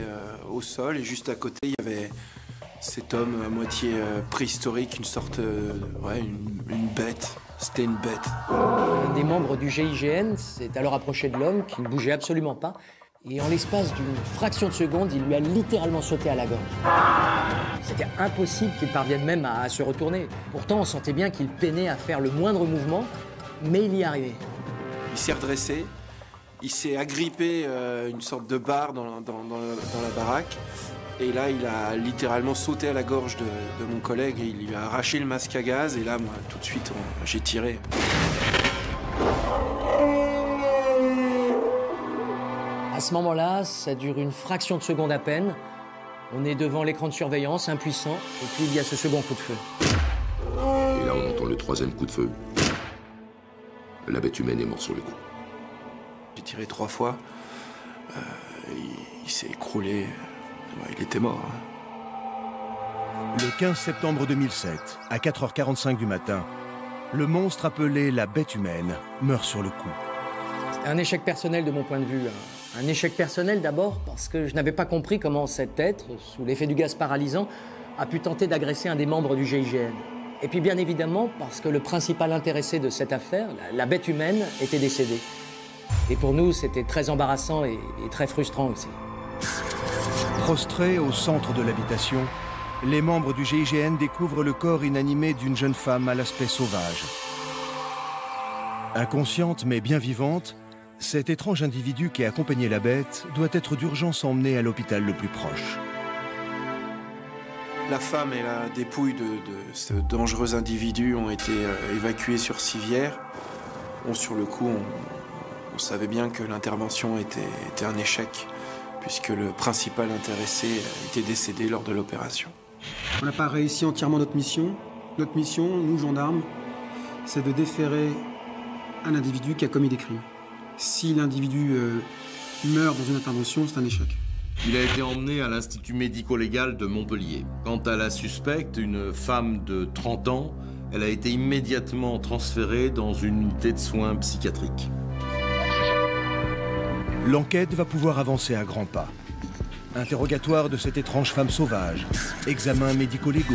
au sol et juste à côté il y avait cet homme à moitié préhistorique, une sorte, une bête. C'était une bête. Un des membres du GIGN s'est alors approché de l'homme qui ne bougeait absolument pas. Et en l'espace d'une fraction de seconde, il lui a littéralement sauté à la gorge. C'était impossible qu'il parvienne même à se retourner. Pourtant, on sentait bien qu'il peinait à faire le moindre mouvement, mais il y arrivait. Il s'est redressé, il s'est agrippé une sorte de barre dans la baraque. Et là, il a littéralement sauté à la gorge de mon collègue et il lui a arraché le masque à gaz. Et là, moi, tout de suite, j'ai tiré. À ce moment-là, ça dure une fraction de seconde à peine. On est devant l'écran de surveillance, impuissant, et puis il y a ce second coup de feu. Et là, on entend le troisième coup de feu. La bête humaine est morte sur le coup. J'ai tiré 3 fois. Il s'est écroulé. Ouais, il était mort. Le 15 septembre 2007, à 4h45 du matin, le monstre appelé la bête humaine meurt sur le coup. C'était un échec personnel de mon point de vue. Un échec personnel d'abord parce que je n'avais pas compris comment cet être, sous l'effet du gaz paralysant, a pu tenter d'agresser un des membres du GIGN. Et puis bien évidemment parce que le principal intéressé de cette affaire, la bête humaine, était décédé. Et pour nous, c'était très embarrassant et très frustrant aussi. Prostrés au centre de l'habitation, les membres du GIGN découvrent le corps inanimé d'une jeune femme à l'aspect sauvage. Inconsciente mais bien vivante, cet étrange individu qui accompagnait la bête doit être d'urgence emmené à l'hôpital le plus proche. La femme et la dépouille de ce dangereux individu ont été évacuées sur civière. Bon, sur le coup, on savait bien que l'intervention était un échec, puisque le principal intéressé était décédé lors de l'opération. On n'a pas réussi entièrement notre mission. Notre mission, nous gendarmes, c'est de déférer un individu qui a commis des crimes. Si l'individu meurt dans une intervention, c'est un échec. Il a été emmené à l'Institut médico-légal de Montpellier. Quant à la suspecte, une femme de 30 ans, elle a été immédiatement transférée dans une unité de soins psychiatriques. L'enquête va pouvoir avancer à grands pas. Interrogatoire de cette étrange femme sauvage, examens médico-légaux.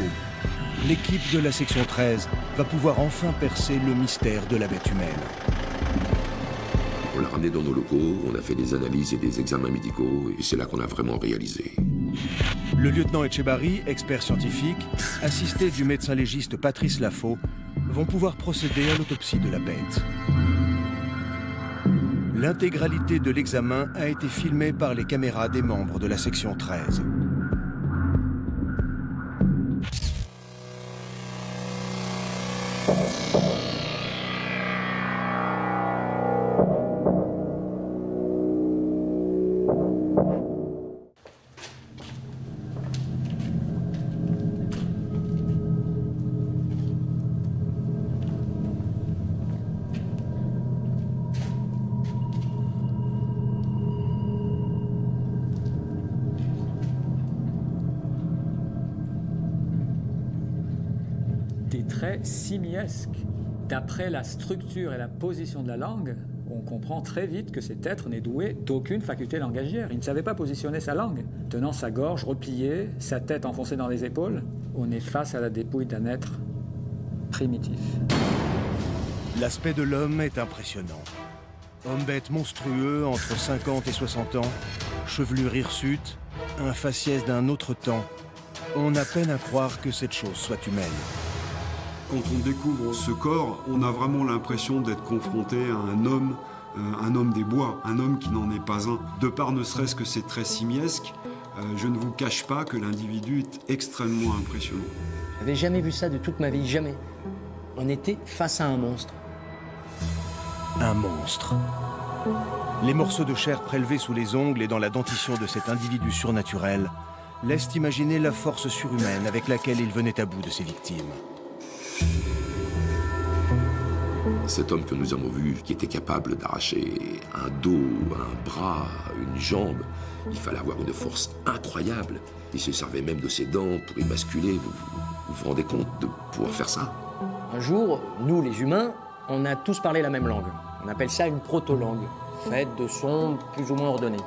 L'équipe de la section 13 va pouvoir enfin percer le mystère de la bête humaine. On l'a ramené dans nos locaux, on a fait des analyses et des examens médicaux, et c'est là qu'on a vraiment réalisé. Le lieutenant Etchebarri, expert scientifique, assisté du médecin légiste Patrice Lafaux, vont pouvoir procéder à l'autopsie de la bête. L'intégralité de l'examen a été filmée par les caméras des membres de la section 13. Très simiesque. D'après la structure et la position de la langue, on comprend très vite que cet être n'est doué d'aucune faculté langagière. Il ne savait pas positionner sa langue. Tenant sa gorge repliée, sa tête enfoncée dans les épaules, on est face à la dépouille d'un être primitif. L'aspect de l'homme est impressionnant. Homme-bête monstrueux, entre 50 et 60 ans, chevelure hirsute, un faciès d'un autre temps. On a peine à croire que cette chose soit humaine. Quand on découvre ce corps, on a vraiment l'impression d'être confronté à un homme des bois, un homme qui n'en est pas un. De par ne serait-ce que ses traits simiesques, je ne vous cache pas que l'individu est extrêmement impressionnant. Je n'avais jamais vu ça de toute ma vie, jamais. On était face à un monstre. Un monstre. Les morceaux de chair prélevés sous les ongles et dans la dentition de cet individu surnaturel laissent imaginer la force surhumaine avec laquelle il venait à bout de ses victimes. Cet homme que nous avons vu, qui était capable d'arracher un dos, un bras, une jambe, il fallait avoir une force incroyable. Il se servait même de ses dents pour émasculer. Vous vous rendez compte de pouvoir faire ça? Un jour, nous les humains, on a tous parlé la même langue. On appelle ça une proto-langue, faite de sons plus ou moins ordonnés.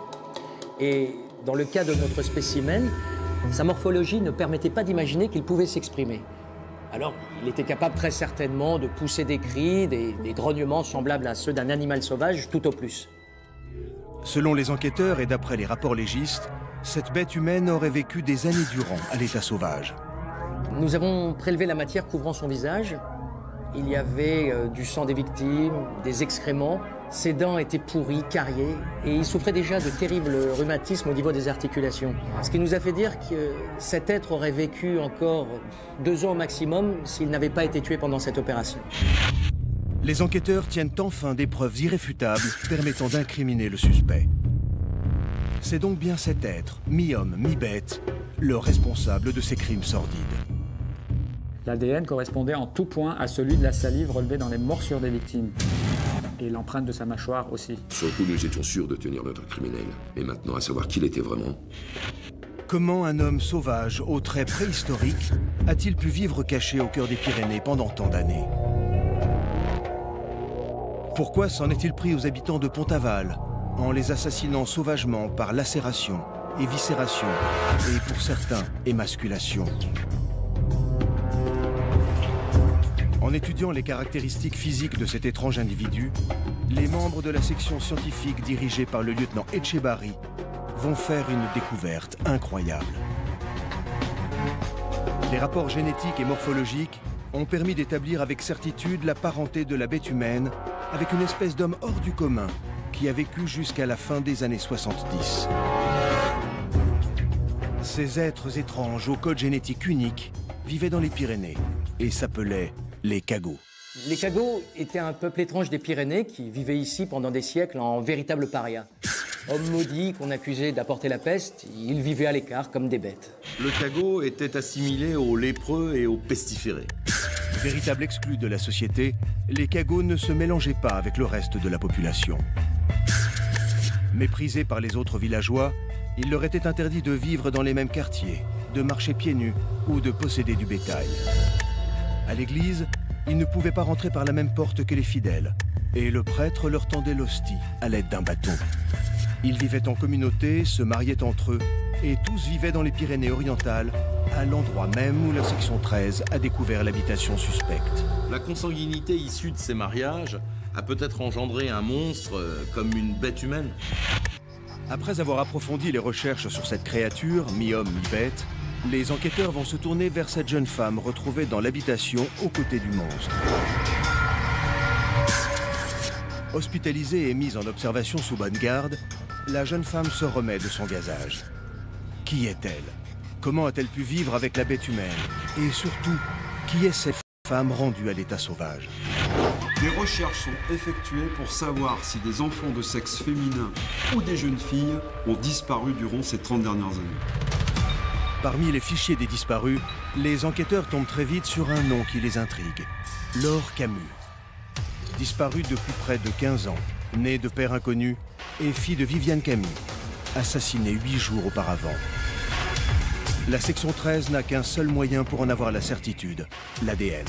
Et dans le cas de notre spécimen, sa morphologie ne permettait pas d'imaginer qu'il pouvait s'exprimer. Alors, il était capable très certainement de pousser des cris, des grognements semblables à ceux d'un animal sauvage, tout au plus. Selon les enquêteurs et d'après les rapports légistes, cette bête humaine aurait vécu des années durant à l'état sauvage. Nous avons prélevé la matière couvrant son visage. Il y avait du sang des victimes, des excréments. Ses dents étaient pourries, cariées, et il souffrait déjà de terribles rhumatismes au niveau des articulations. Ce qui nous a fait dire que cet être aurait vécu encore 2 ans au maximum s'il n'avait pas été tué pendant cette opération. Les enquêteurs tiennent enfin des preuves irréfutables permettant d'incriminer le suspect. C'est donc bien cet être, mi-homme, mi-bête, le responsable de ces crimes sordides. L'ADN correspondait en tout point à celui de la salive relevée dans les morsures des victimes. Et l'empreinte de sa mâchoire aussi. Surtout, nous étions sûrs de tenir notre criminel. Et maintenant, à savoir qui il était vraiment. Comment un homme sauvage, aux traits préhistoriques, a-t-il pu vivre caché au cœur des Pyrénées pendant tant d'années? Pourquoi s'en est-il pris aux habitants de Pont-Aval, en les assassinant sauvagement par lacération, éviscération et, pour certains, émasculation? En étudiant les caractéristiques physiques de cet étrange individu, les membres de la section scientifique dirigée par le lieutenant Etchebarri vont faire une découverte incroyable. Les rapports génétiques et morphologiques ont permis d'établir avec certitude la parenté de la bête humaine avec une espèce d'homme hors du commun qui a vécu jusqu'à la fin des années 70. Ces êtres étranges au code génétique unique vivaient dans les Pyrénées et s'appelaient les Cagots. Les Cagots étaient un peuple étrange des Pyrénées qui vivait ici pendant des siècles en véritable paria. Hommes maudits qu'on accusait d'apporter la peste, ils vivaient à l'écart comme des bêtes. Le Cagot était assimilé aux lépreux et aux pestiférés. Véritable exclu de la société, les Cagots ne se mélangeaient pas avec le reste de la population. Méprisés par les autres villageois, il leur était interdit de vivre dans les mêmes quartiers, de marcher pieds nus ou de posséder du bétail. À l'église, ils ne pouvaient pas rentrer par la même porte que les fidèles, et le prêtre leur tendait l'hostie à l'aide d'un bâton. Ils vivaient en communauté, se mariaient entre eux, et tous vivaient dans les Pyrénées-Orientales, à l'endroit même où la section 13 a découvert l'habitation suspecte. La consanguinité issue de ces mariages a peut-être engendré un monstre comme une bête humaine. Après avoir approfondi les recherches sur cette créature, mi-homme, mi-bête, les enquêteurs vont se tourner vers cette jeune femme retrouvée dans l'habitation aux côtés du monstre. Hospitalisée et mise en observation sous bonne garde, la jeune femme se remet de son gazage. Qui est-elle? Comment a-t-elle pu vivre avec la bête humaine? Et surtout, qui est cette femme rendue à l'état sauvage? Des recherches sont effectuées pour savoir si des enfants de sexe féminin ou des jeunes filles ont disparu durant ces 30 dernières années. Parmi les fichiers des disparus, les enquêteurs tombent très vite sur un nom qui les intrigue. Laure Camus. Disparue depuis près de 15 ans, née de père inconnu et fille de Viviane Camus, assassinée 8 jours auparavant. La section 13 n'a qu'un seul moyen pour en avoir la certitude, l'ADN.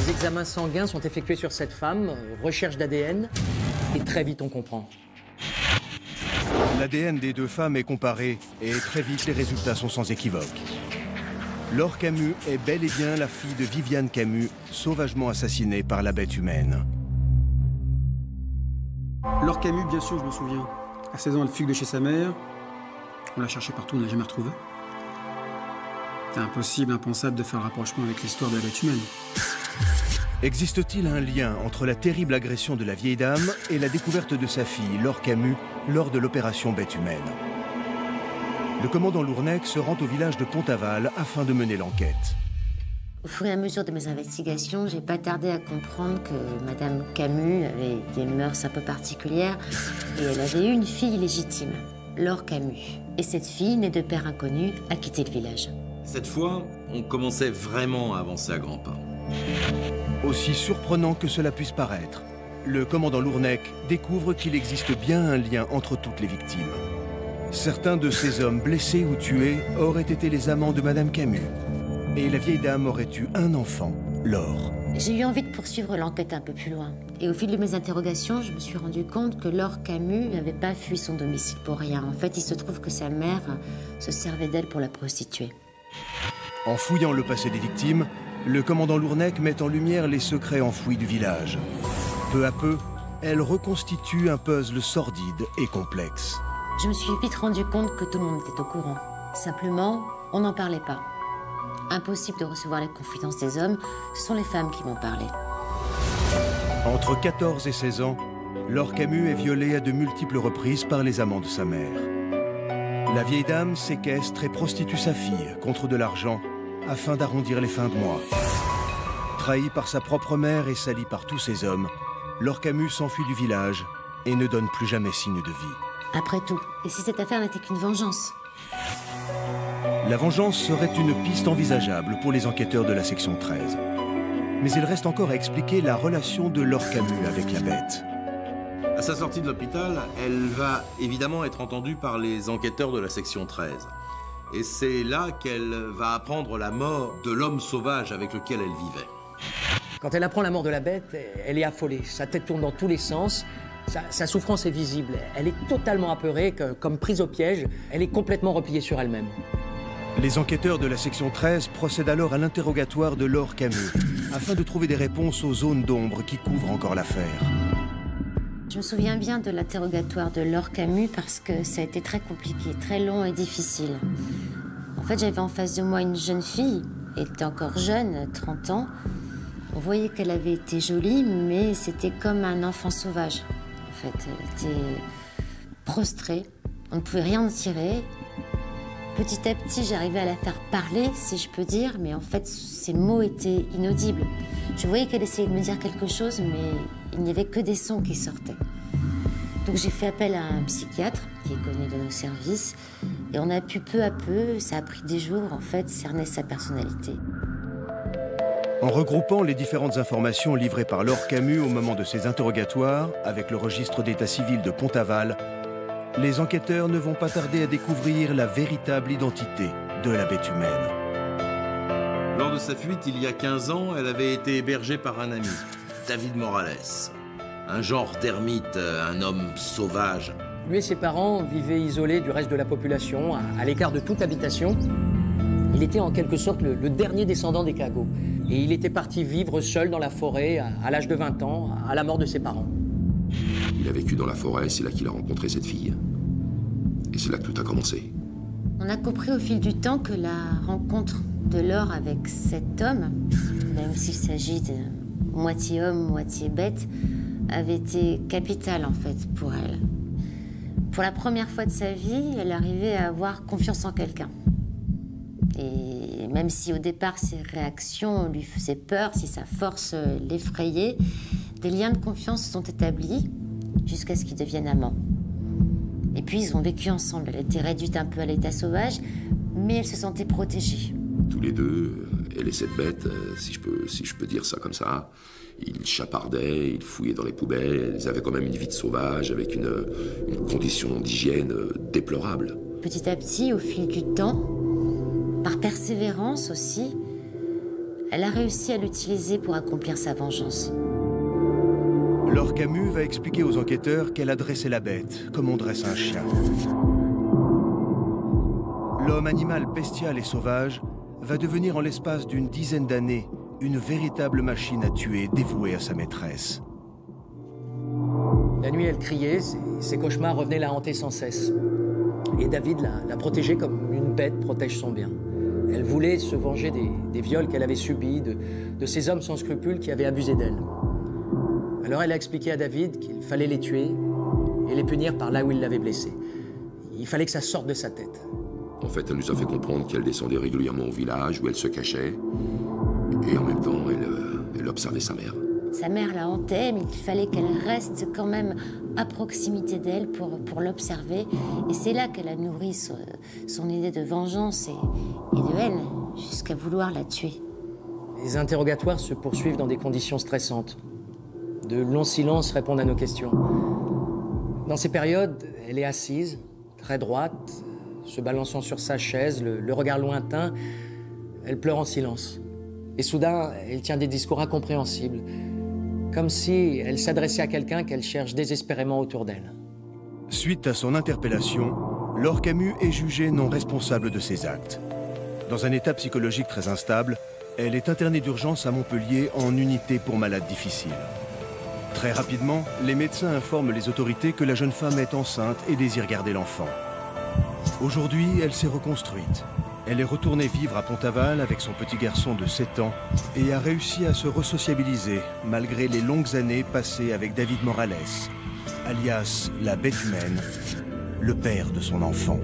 Les examens sanguins sont effectués sur cette femme, recherche d'ADN, et très vite on comprend. L'ADN des deux femmes est comparé et très vite les résultats sont sans équivoque. Laure Camus est bel et bien la fille de Viviane Camus, sauvagement assassinée par la bête humaine. Laure Camus, bien sûr, je m'en souviens. À 16 ans, elle fugue de chez sa mère. On l'a cherchée partout, on ne l'a jamais retrouvée. C'était impossible, impensable de faire un rapprochement avec l'histoire de la bête humaine. Existe-t-il un lien entre la terrible agression de la vieille dame et la découverte de sa fille, Laure Camus, lors de l'opération Bête Humaine? Le commandant Lournec se rend au village de Pont-Aval afin de mener l'enquête. Au fur et à mesure de mes investigations, j'ai pas tardé à comprendre que Madame Camus avait des mœurs un peu particulières et elle avait eu une fille légitime, Laure Camus. Et cette fille, née de père inconnu, a quitté le village. Cette fois, on commençait vraiment à avancer à grands pas. Aussi surprenant que cela puisse paraître, le commandant Lournec découvre qu'il existe bien un lien entre toutes les victimes. Certains de ces hommes blessés ou tués auraient été les amants de Madame Camus. Et la vieille dame aurait eu un enfant, Laure. J'ai eu envie de poursuivre l'enquête un peu plus loin. Et au fil de mes interrogations, je me suis rendu compte que Laure Camus n'avait pas fui son domicile pour rien. En fait, il se trouve que sa mère se servait d'elle pour la prostituer. En fouillant le passé des victimes, le commandant Lournec met en lumière les secrets enfouis du village. Peu à peu, elle reconstitue un puzzle sordide et complexe. Je me suis vite rendu compte que tout le monde était au courant. Simplement, on n'en parlait pas. Impossible de recevoir les confidences des hommes, ce sont les femmes qui m'ont parlé. Entre 14 et 16 ans, Laure Camus est violée à de multiples reprises par les amants de sa mère. La vieille dame séquestre et prostitue sa fille contre de l'argent afin d'arrondir les fins de mois. Trahie par sa propre mère et salie par tous ses hommes, Laure Camus s'enfuit du village et ne donne plus jamais signe de vie. Après tout, et si cette affaire n'était qu'une vengeance? La vengeance serait une piste envisageable pour les enquêteurs de la section 13. Mais il reste encore à expliquer la relation de Laure Camus avec la bête. À sa sortie de l'hôpital, elle va évidemment être entendue par les enquêteurs de la section 13. Et c'est là qu'elle va apprendre la mort de l'homme sauvage avec lequel elle vivait. Quand elle apprend la mort de la bête, elle est affolée. Sa tête tourne dans tous les sens. Sa souffrance est visible. Elle est totalement apeurée, comme prise au piège. Elle est complètement repliée sur elle-même. Les enquêteurs de la section 13 procèdent alors à l'interrogatoire de Laure Camus, afin de trouver des réponses aux zones d'ombre qui couvrent encore l'affaire. Je me souviens bien de l'interrogatoire de Laure Camus parce que ça a été très compliqué, très long et difficile. En fait, j'avais en face de moi une jeune fille, elle était encore jeune, 30 ans. On voyait qu'elle avait été jolie, mais c'était comme un enfant sauvage. En fait, elle était prostrée, on ne pouvait rien en tirer. Petit à petit, j'arrivais à la faire parler, si je peux dire, mais en fait, ses mots étaient inaudibles. Je voyais qu'elle essayait de me dire quelque chose, mais il n'y avait que des sons qui sortaient. Donc j'ai fait appel à un psychiatre qui est connu de nos services, et on a pu peu à peu, ça a pris des jours, en fait, cerner sa personnalité. En regroupant les différentes informations livrées par Laure Camus au moment de ses interrogatoires avec le registre d'état civil de Pont-Aval, les enquêteurs ne vont pas tarder à découvrir la véritable identité de la bête humaine. Lors de sa fuite, il y a 15 ans, elle avait été hébergée par un ami, David Morales. Un genre d'ermite, un homme sauvage. Lui et ses parents vivaient isolés du reste de la population, à l'écart de toute habitation. Il était en quelque sorte le dernier descendant des Cagots. Et il était parti vivre seul dans la forêt à l'âge de 20 ans, à la mort de ses parents. Il a vécu dans la forêt, c'est là qu'il a rencontré cette fille. Et c'est là que tout a commencé. On a compris au fil du temps que la rencontre de Laure avec cet homme, même s'il s'agit de moitié homme, moitié bête, avait été capitale en fait pour elle. Pour la première fois de sa vie, elle arrivait à avoir confiance en quelqu'un. Et même si au départ ses réactions lui faisaient peur, si sa force l'effrayait, des liens de confiance se sont établis jusqu'à ce qu'ils deviennent amants. Et puis ils ont vécu ensemble. Elle était réduite un peu à l'état sauvage, mais elle se sentait protégée. Tous les deux, elle et cette bête, si je peux dire ça comme ça, ils chapardaient, ils fouillaient dans les poubelles, ils avaient quand même une vie de sauvage avec une condition d'hygiène déplorable. Petit à petit, au fil du temps, par persévérance aussi, elle a réussi à l'utiliser pour accomplir sa vengeance. Laure Camus va expliquer aux enquêteurs qu'elle a dressé la bête, comme on dresse un chien. L'homme animal bestial et sauvage va devenir en l'espace d'une dizaine d'années une véritable machine à tuer dévouée à sa maîtresse. La nuit, elle criait, ses cauchemars revenaient la hanter sans cesse. Et David la protégeait comme une bête protège son bien. Elle voulait se venger des viols qu'elle avait subis, de ces hommes sans scrupules qui avaient abusé d'elle. Alors elle a expliqué à David qu'il fallait les tuer et les punir par là où il l'avait blessé. Il fallait que ça sorte de sa tête. En fait, elle nous a fait comprendre qu'elle descendait régulièrement au village où elle se cachait. Et en même temps, elle observait sa mère. Sa mère la hantait, mais il fallait qu'elle reste quand même à proximité d'elle pour l'observer. Et c'est là qu'elle a nourri son idée de vengeance et de haine, jusqu'à vouloir la tuer. Les interrogatoires se poursuivent dans des conditions stressantes. De longs silences répondent à nos questions. Dans ces périodes, elle est assise, très droite, se balançant sur sa chaise, le regard lointain. Elle pleure en silence. Et soudain, elle tient des discours incompréhensibles, comme si elle s'adressait à quelqu'un qu'elle cherche désespérément autour d'elle. Suite à son interpellation, Laure Camus est jugée non responsable de ses actes. Dans un état psychologique très instable, elle est internée d'urgence à Montpellier en unité pour malades difficiles. Très rapidement, les médecins informent les autorités que la jeune femme est enceinte et désire garder l'enfant. Aujourd'hui, elle s'est reconstruite. Elle est retournée vivre à Pont-Aval avec son petit garçon de 7 ans et a réussi à se resociabiliser malgré les longues années passées avec David Morales, alias la bête humaine, le père de son enfant.